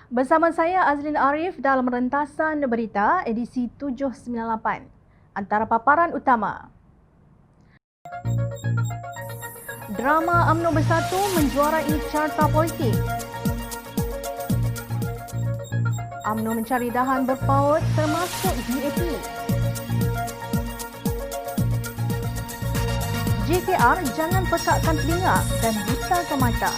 Bersama saya Azlin Arif dalam rentasan berita edisi 798. Antara paparan utama. Drama UMNO Bersatu menjuarai carta politik. UMNO mencari dahan berpaut termasuk DAP. JKR jangan pekakkan telinga dan butakan mata.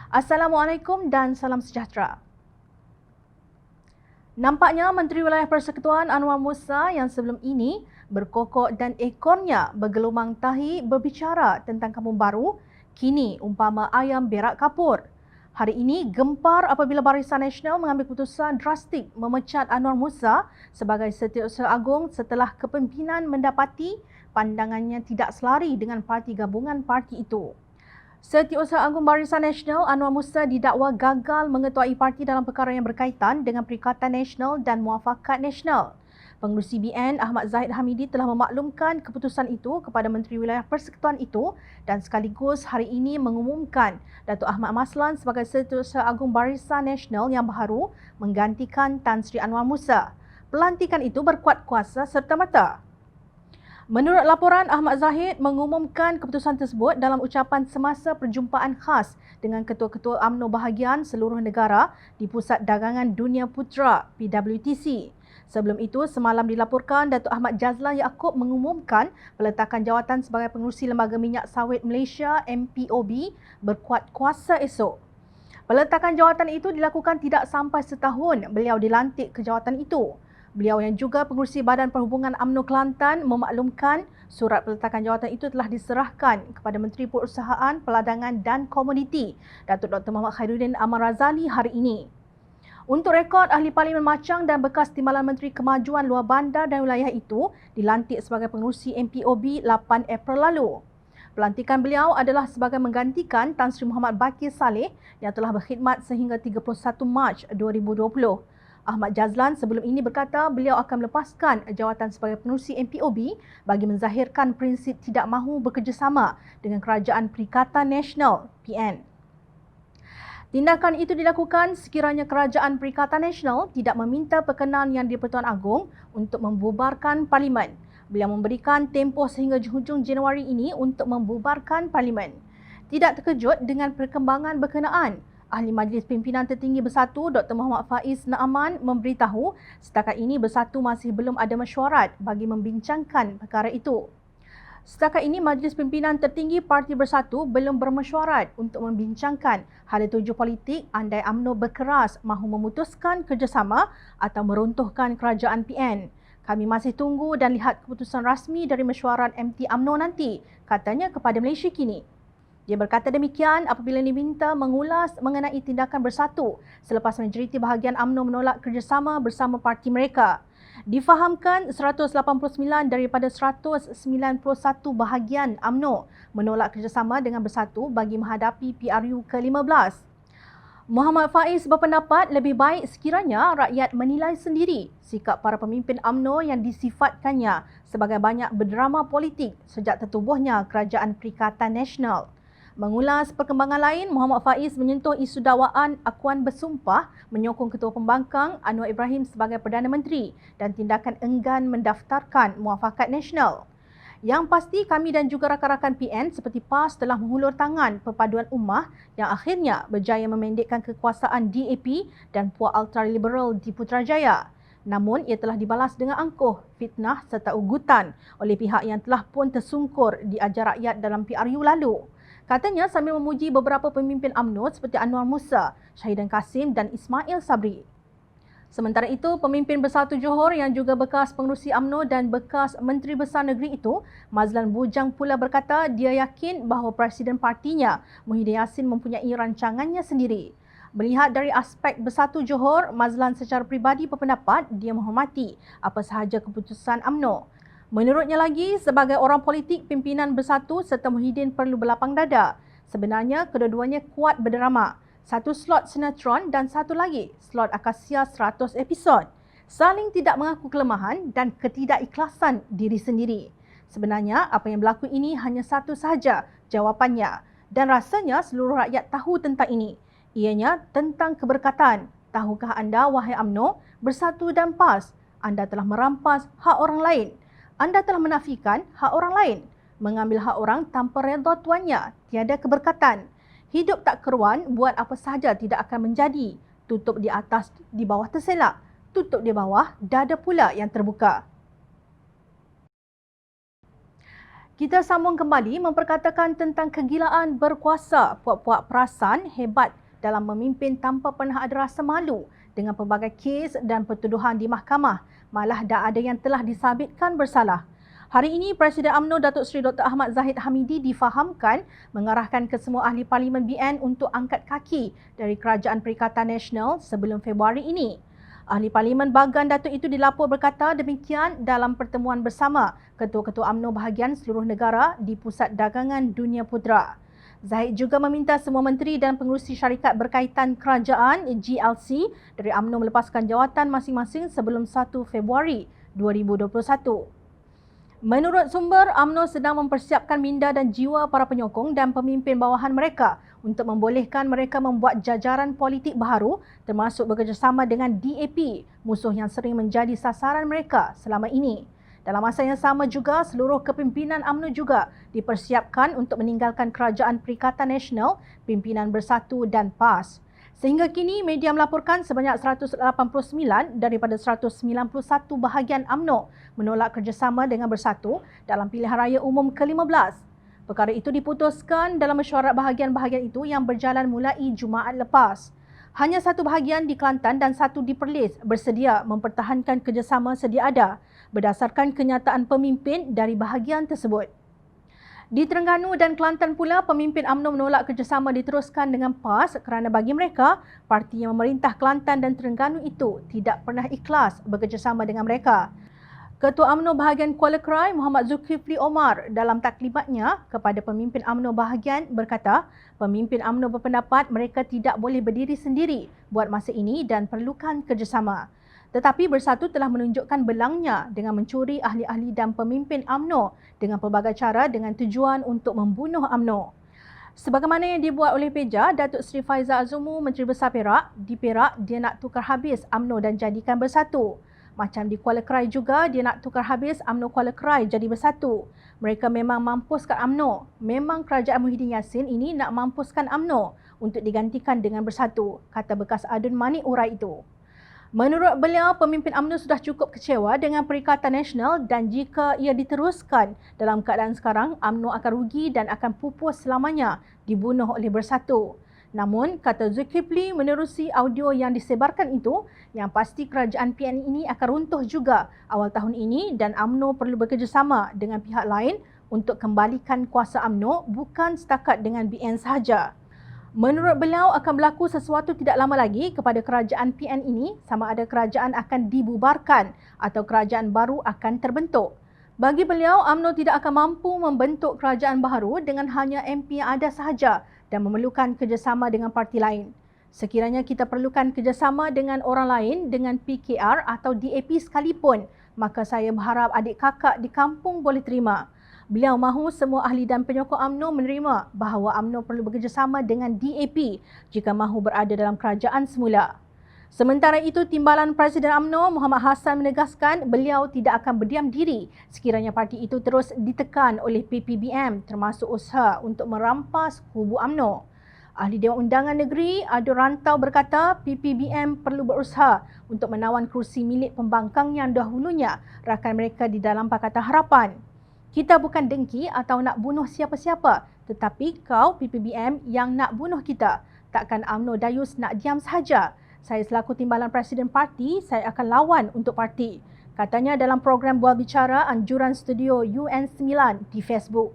Assalamualaikum dan salam sejahtera. Nampaknya Menteri Wilayah Persekutuan Anwar Musa yang sebelum ini berkokok dan ekornya bergelumang tahi berbicara tentang kampung baru, kini umpama ayam berak kapur. Hari ini gempar apabila Barisan Nasional mengambil keputusan drastik memecat Anwar Musa sebagai Setiausaha Agung setelah kepimpinan mendapati pandangannya tidak selari dengan parti gabungan parti itu. Setiausaha Agung Barisan Nasional Anwar Musa didakwa gagal mengetuai parti dalam perkara yang berkaitan dengan Perikatan Nasional dan Muafakat Nasional. Pengerusi BN Ahmad Zahid Hamidi telah memaklumkan keputusan itu kepada Menteri Wilayah Persekutuan itu dan sekaligus hari ini mengumumkan Datuk Ahmad Maslan sebagai Setiausaha Agung Barisan Nasional yang baru menggantikan Tan Sri Anwar Musa. Pelantikan itu berkuat kuasa serta-merta. Menurut laporan, Ahmad Zahid mengumumkan keputusan tersebut dalam ucapan semasa perjumpaan khas dengan ketua-ketua UMNO bahagian seluruh negara di Pusat Dagangan Dunia Putra (PWTC). Sebelum itu, semalam dilaporkan Datuk Ahmad Jazlan Yaakob mengumumkan peletakan jawatan sebagai pengerusi Lembaga Minyak Sawit Malaysia MPOB berkuat kuasa esok. Peletakan jawatan itu dilakukan tidak sampai setahun beliau dilantik ke jawatan itu. Beliau yang juga pengerusi Badan Perhubungan UMNO Kelantan memaklumkan surat peletakan jawatan itu telah diserahkan kepada Menteri Perusahaan, Peladangan dan Komoditi, Datuk Dr. Muhammad Khairuddin Amar Razali hari ini. Untuk rekod, Ahli Parlimen Machang dan bekas Timbalan Menteri Kemajuan Luar Bandar dan Wilayah itu dilantik sebagai pengerusi MPOB 8 April lalu. Pelantikan beliau adalah sebagai menggantikan Tan Sri Muhammad Bakir Saleh yang telah berkhidmat sehingga 31 Mac 2020. Ahmad Jazlan sebelum ini berkata beliau akan melepaskan jawatan sebagai pengerusi MPOB bagi menzahirkan prinsip tidak mahu bekerjasama dengan Kerajaan Perikatan Nasional (PN). Tindakan itu dilakukan sekiranya Kerajaan Perikatan Nasional tidak meminta perkenan Yang di-Pertuan Agong untuk membubarkan Parlimen. Beliau memberikan tempoh sehingga hujung Januari ini untuk membubarkan Parlimen. Tidak terkejut dengan perkembangan berkenaan, Ahli Majlis Pimpinan Tertinggi Bersatu Dr. Muhammad Faiz Naaman memberitahu setakat ini Bersatu masih belum ada mesyuarat bagi membincangkan perkara itu. Setakat ini Majlis Pimpinan Tertinggi Parti Bersatu belum bermesyuarat untuk membincangkan hala tuju politik andai UMNO berkeras mahu memutuskan kerjasama atau meruntuhkan kerajaan PN. Kami masih tunggu dan lihat keputusan rasmi dari mesyuarat MT UMNO nanti, katanya kepada Malaysia Kini. Dia berkata demikian apabila diminta mengulas mengenai tindakan Bersatu selepas majoriti bahagian UMNO menolak kerjasama bersama parti mereka. Difahamkan 189 daripada 191 bahagian UMNO menolak kerjasama dengan Bersatu bagi menghadapi PRU ke-15. Muhammad Faiz berpendapat lebih baik sekiranya rakyat menilai sendiri sikap para pemimpin UMNO yang disifatkannya sebagai banyak berdrama politik sejak tertubuhnya Kerajaan Perikatan Nasional. Mengulas perkembangan lain, Muhammad Faiz menyentuh isu dakwaan akuan bersumpah menyokong Ketua Pembangkang Anwar Ibrahim sebagai Perdana Menteri dan tindakan enggan mendaftarkan Muafakat Nasional. Yang pasti kami dan juga rakan-rakan PN seperti PAS telah menghulur tangan perpaduan ummah yang akhirnya berjaya memendekkan kekuasaan DAP dan puak ultraliberal di Putrajaya. Namun ia telah dibalas dengan angkuh, fitnah serta ugutan oleh pihak yang telah pun tersungkur di ajar rakyat dalam PRU lalu. Katanya sambil memuji beberapa pemimpin UMNO seperti Anwar Musa, Syahidan Kasim dan Ismail Sabri. Sementara itu, pemimpin Bersatu Johor yang juga bekas pengerusi UMNO dan bekas Menteri Besar Negeri itu, Mazlan Bujang pula berkata dia yakin bahawa Presiden partinya, Muhyiddin Yassin mempunyai rancangannya sendiri. Melihat dari aspek Bersatu Johor, Mazlan secara peribadi berpendapat dia menghormati apa sahaja keputusan UMNO. Menurutnya lagi, sebagai orang politik, pimpinan Bersatu serta Muhyiddin perlu berlapang dada. Sebenarnya, kedua-duanya kuat berdrama. Satu slot sinetron dan satu lagi slot Akasia 100 episod. Saling tidak mengaku kelemahan dan ketidakikhlasan diri sendiri. Sebenarnya, apa yang berlaku ini hanya satu sahaja jawapannya. Dan rasanya seluruh rakyat tahu tentang ini. Ianya tentang keberkatan. Tahukah anda, wahai UMNO, Bersatu dan PAS, anda telah merampas hak orang lain. Anda telah menafikan hak orang lain. Mengambil hak orang tanpa redha tuannya, tiada keberkatan. Hidup tak keruan, buat apa sahaja tidak akan menjadi. Tutup di atas, di bawah terselak. Tutup di bawah, dada pula yang terbuka. Kita sambung kembali memperkatakan tentang kegilaan berkuasa. Puak-puak perasan hebat dalam memimpin tanpa pernah ada rasa malu dengan pelbagai kes dan pertuduhan di mahkamah. Malah dah ada yang telah disabitkan bersalah. Hari ini, Presiden UMNO Datuk Seri Dr. Ahmad Zahid Hamidi difahamkan mengarahkan ke semua ahli Parlimen BN untuk angkat kaki dari Kerajaan Perikatan Nasional sebelum Februari ini. Ahli Parlimen Bagan Datuk itu dilapor berkata demikian dalam pertemuan bersama ketua-ketua UMNO bahagian seluruh negara di Pusat Dagangan Dunia Putera. Zahid juga meminta semua menteri dan pengurusi syarikat berkaitan kerajaan GLC dari UMNO melepaskan jawatan masing-masing sebelum 1 Februari 2021. Menurut sumber, UMNO sedang mempersiapkan minda dan jiwa para penyokong dan pemimpin bawahan mereka untuk membolehkan mereka membuat jajaran politik baharu termasuk bekerjasama dengan DAP, musuh yang sering menjadi sasaran mereka selama ini. Dalam masa yang sama juga, seluruh kepimpinan UMNO juga dipersiapkan untuk meninggalkan Kerajaan Perikatan Nasional, pimpinan Bersatu dan PAS. Sehingga kini, media melaporkan sebanyak 189 daripada 191 bahagian UMNO menolak kerjasama dengan Bersatu dalam pilihan raya umum ke-15. Perkara itu diputuskan dalam mesyuarat bahagian-bahagian itu yang berjalan mulai Jumaat lepas. Hanya satu bahagian di Kelantan dan satu di Perlis bersedia mempertahankan kerjasama sedia ada berdasarkan kenyataan pemimpin dari bahagian tersebut. Di Terengganu dan Kelantan pula, pemimpin UMNO menolak kerjasama diteruskan dengan PAS kerana bagi mereka, parti yang memerintah Kelantan dan Terengganu itu tidak pernah ikhlas bekerjasama dengan mereka. Ketua UMNO bahagian Kuala Krai, Muhammad Zulkifli Omar, dalam taklimatnya kepada pemimpin UMNO bahagian berkata, pemimpin UMNO berpendapat mereka tidak boleh berdiri sendiri buat masa ini dan perlukan kerjasama. Tetapi Bersatu telah menunjukkan belangnya dengan mencuri ahli-ahli dan pemimpin UMNO dengan pelbagai cara dengan tujuan untuk membunuh UMNO. Sebagaimana yang dibuat oleh Peja, Datuk Seri Faizal Azumu, Menteri Besar Perak, di Perak dia nak tukar habis UMNO dan jadikan Bersatu. Macam di Kuala Krai juga, dia nak tukar habis UMNO Kuala Krai jadi Bersatu. Mereka memang mampuskan UMNO. Memang kerajaan Muhyiddin Yassin ini nak mampuskan UMNO untuk digantikan dengan Bersatu, kata bekas Adun Manik Urai itu. Menurut beliau, pemimpin UMNO sudah cukup kecewa dengan Perikatan Nasional dan jika ia diteruskan dalam keadaan sekarang, UMNO akan rugi dan akan pupus selamanya dibunuh oleh Bersatu. Namun, kata Zulkifli menerusi audio yang disebarkan itu, yang pasti kerajaan PN ini akan runtuh juga awal tahun ini dan UMNO perlu bekerjasama dengan pihak lain untuk kembalikan kuasa UMNO bukan setakat dengan BN sahaja. Menurut beliau akan berlaku sesuatu tidak lama lagi kepada kerajaan PN ini sama ada kerajaan akan dibubarkan atau kerajaan baru akan terbentuk. Bagi beliau, UMNO tidak akan mampu membentuk kerajaan baru dengan hanya MP yang ada sahaja dan memerlukan kerjasama dengan parti lain. Sekiranya kita perlukan kerjasama dengan orang lain dengan PKR atau DAP sekalipun, maka saya berharap adik kakak di kampung boleh terima. Beliau mahu semua ahli dan penyokong UMNO menerima bahawa UMNO perlu bekerjasama dengan DAP jika mahu berada dalam kerajaan semula. Sementara itu, Timbalan Presiden UMNO Muhammad Hassan menegaskan beliau tidak akan berdiam diri sekiranya parti itu terus ditekan oleh PPBM termasuk usaha untuk merampas kubu UMNO. Ahli Dewan Undangan Negeri Adun Rantau berkata PPBM perlu berusaha untuk menawan kerusi milik pembangkang yang dahulunya rakan mereka di dalam Pakatan Harapan. Kita bukan dengki atau nak bunuh siapa-siapa, tetapi kau PPBM yang nak bunuh kita. Takkan UMNO Dayus nak diam sahaja. Saya selaku Timbalan Presiden Parti, saya akan lawan untuk parti. Katanya dalam program Bual Bicara Anjuran Studio UN9 di Facebook.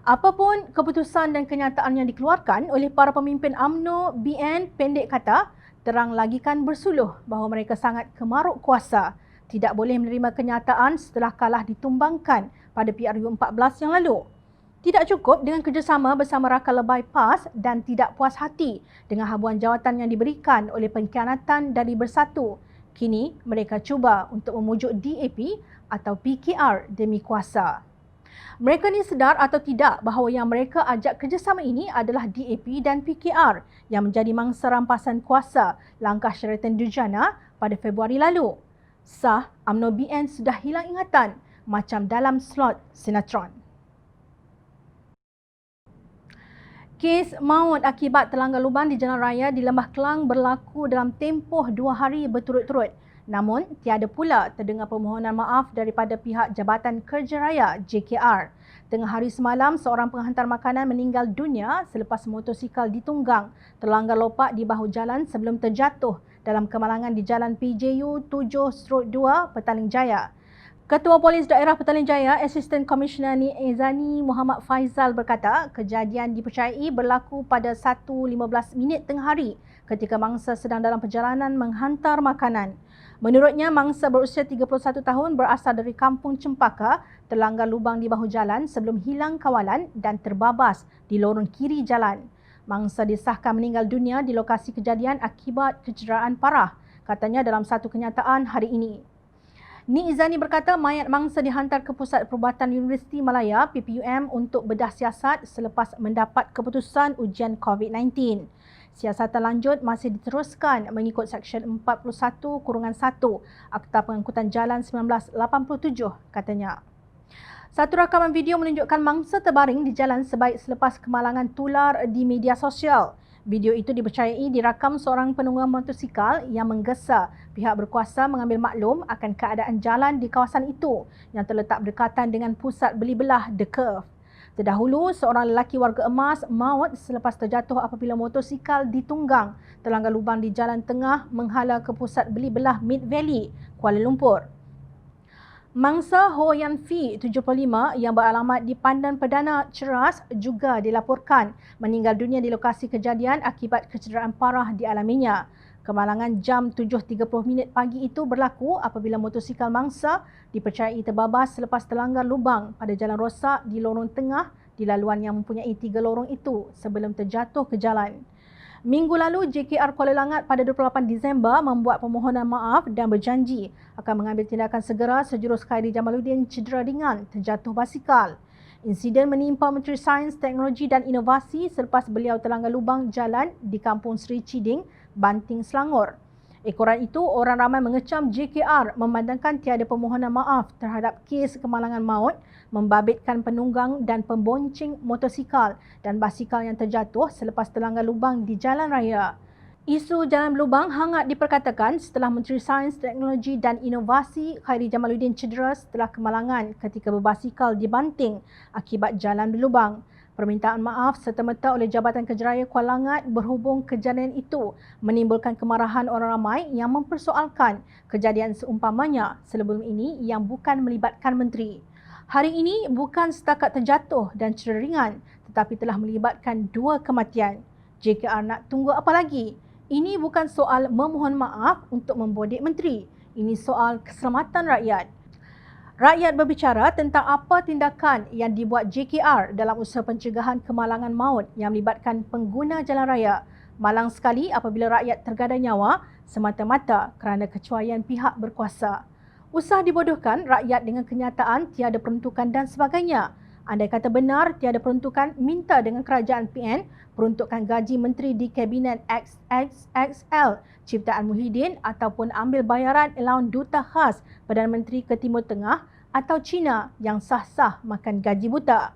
Apapun keputusan dan kenyataan yang dikeluarkan oleh para pemimpin UMNO, BN pendek kata, terang lagikan bersuluh bahawa mereka sangat kemaruk kuasa. Tidak boleh menerima kenyataan setelah kalah ditumbangkan pada PRU14 yang lalu. Tidak cukup dengan kerjasama bersama rakal lebay PAS dan tidak puas hati dengan habuan jawatan yang diberikan oleh pengkhianatan dari Bersatu. Kini mereka cuba untuk memujuk DAP atau PKR demi kuasa. Mereka ni sedar atau tidak bahawa yang mereka ajak kerjasama ini adalah DAP dan PKR yang menjadi mangsa rampasan kuasa langkah Sheraton Dujana pada Februari lalu. Sah, UMNO BN sudah hilang ingatan macam dalam slot sinetron. Kes maut akibat terlanggar lubang di jalan raya di Lembah Kelang berlaku dalam tempoh 2 hari berturut-turut. Namun, tiada pula terdengar permohonan maaf daripada pihak Jabatan Kerja Raya JKR. Tengah hari semalam, seorang penghantar makanan meninggal dunia selepas motosikal ditunggang terlanggar lopak di bahu jalan sebelum terjatuh dalam kemalangan di Jalan PJU 7/2 Petaling Jaya. Ketua Polis Daerah Petaling Jaya, Asisten Komisioner Ni'izani Muhammad Faizal berkata, kejadian dipercayai berlaku pada 1:15 tengah hari ketika mangsa sedang dalam perjalanan menghantar makanan. Menurutnya, mangsa berusia 31 tahun berasal dari Kampung Cempaka terlanggar lubang di bahu jalan sebelum hilang kawalan dan terbabas di lorong kiri jalan. Mangsa disahkan meninggal dunia di lokasi kejadian akibat kecederaan parah, katanya dalam satu kenyataan hari ini. Ni'izani berkata mayat mangsa dihantar ke Pusat Perubatan Universiti Malaya PPUM untuk bedah siasat selepas mendapat keputusan ujian COVID-19. Siasatan lanjut masih diteruskan mengikut Seksyen 41/1 Akta Pengangkutan Jalan 1987, katanya. Satu rakaman video menunjukkan mangsa terbaring di jalan sebaik selepas kemalangan tular di media sosial. Video itu dipercayai dirakam seorang penunggang motosikal yang menggesa pihak berkuasa mengambil maklum akan keadaan jalan di kawasan itu yang terletak berdekatan dengan pusat beli belah The Curve. Terdahulu, seorang lelaki warga emas maut selepas terjatuh apabila motosikal ditunggang terlanggar lubang di jalan tengah menghala ke pusat beli belah Mid Valley, Kuala Lumpur. Mangsa Ho Yan Fee, 75, yang beralamat di Pandan Perdana Ceras juga dilaporkan meninggal dunia di lokasi kejadian akibat kecederaan parah dialaminya. Kemalangan jam 7:30 pagi itu berlaku apabila motosikal mangsa dipercayai terbabas selepas terlanggar lubang pada jalan rosak di lorong tengah di laluan yang mempunyai 3 lorong itu sebelum terjatuh ke jalan. Minggu lalu, JKR Kuala Langat pada 28 Disember membuat permohonan maaf dan berjanji akan mengambil tindakan segera sejurus Khairi Jamaluddin cedera ringan terjatuh basikal. Insiden menimpa Menteri Sains, Teknologi dan Inovasi selepas beliau terlanggar lubang jalan di Kampung Sri Ciding, Banting, Selangor. Ekoran itu, orang ramai mengecam JKR memandangkan tiada permohonan maaf terhadap kes kemalangan maut, membabitkan penunggang dan pembonceng motosikal dan basikal yang terjatuh selepas terlanggar lubang di jalan raya. Isu jalan berlubang hangat diperkatakan setelah Menteri Sains, Teknologi dan Inovasi Khairi Jamaluddin cedera setelah kemalangan ketika berbasikal di Banting akibat jalan berlubang. Permintaan maaf serta-merta oleh Jabatan Kerja Raya Kuala Langat berhubung kejadian itu menimbulkan kemarahan orang ramai yang mempersoalkan kejadian seumpamanya sebelum ini yang bukan melibatkan menteri. Hari ini bukan setakat terjatuh dan cedera ringan tetapi telah melibatkan 2 kematian. JKR nak tunggu apa lagi? Ini bukan soal memohon maaf untuk membodek menteri. Ini soal keselamatan rakyat. Rakyat berbicara tentang apa tindakan yang dibuat JKR dalam usaha pencegahan kemalangan maut yang melibatkan pengguna jalan raya. Malang sekali apabila rakyat tergadai nyawa semata-mata kerana kecuaian pihak berkuasa. Usah dibodohkan rakyat dengan kenyataan tiada peruntukan dan sebagainya. Andai kata benar tiada peruntukan, minta dengan kerajaan PN peruntukan gaji menteri di Kabinet XXXL ciptaan Muhyiddin ataupun ambil bayaran allowance duta khas Perdana Menteri ke Timur Tengah atau China yang sah-sah makan gaji buta.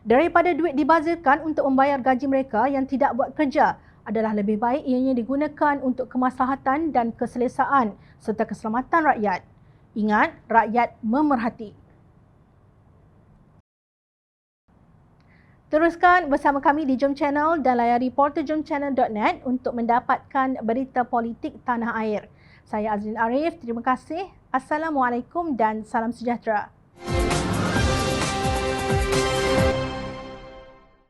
Daripada duit dibazirkan untuk membayar gaji mereka yang tidak buat kerja, adalah lebih baik ianya digunakan untuk kemaslahatan dan keselesaan serta keselamatan rakyat. Ingat, rakyat memerhati. Teruskan bersama kami di Jom Channel dan layari portaljomchannel.net untuk mendapatkan berita politik tanah air. Saya Azrin Arif, terima kasih. Assalamualaikum dan salam sejahtera.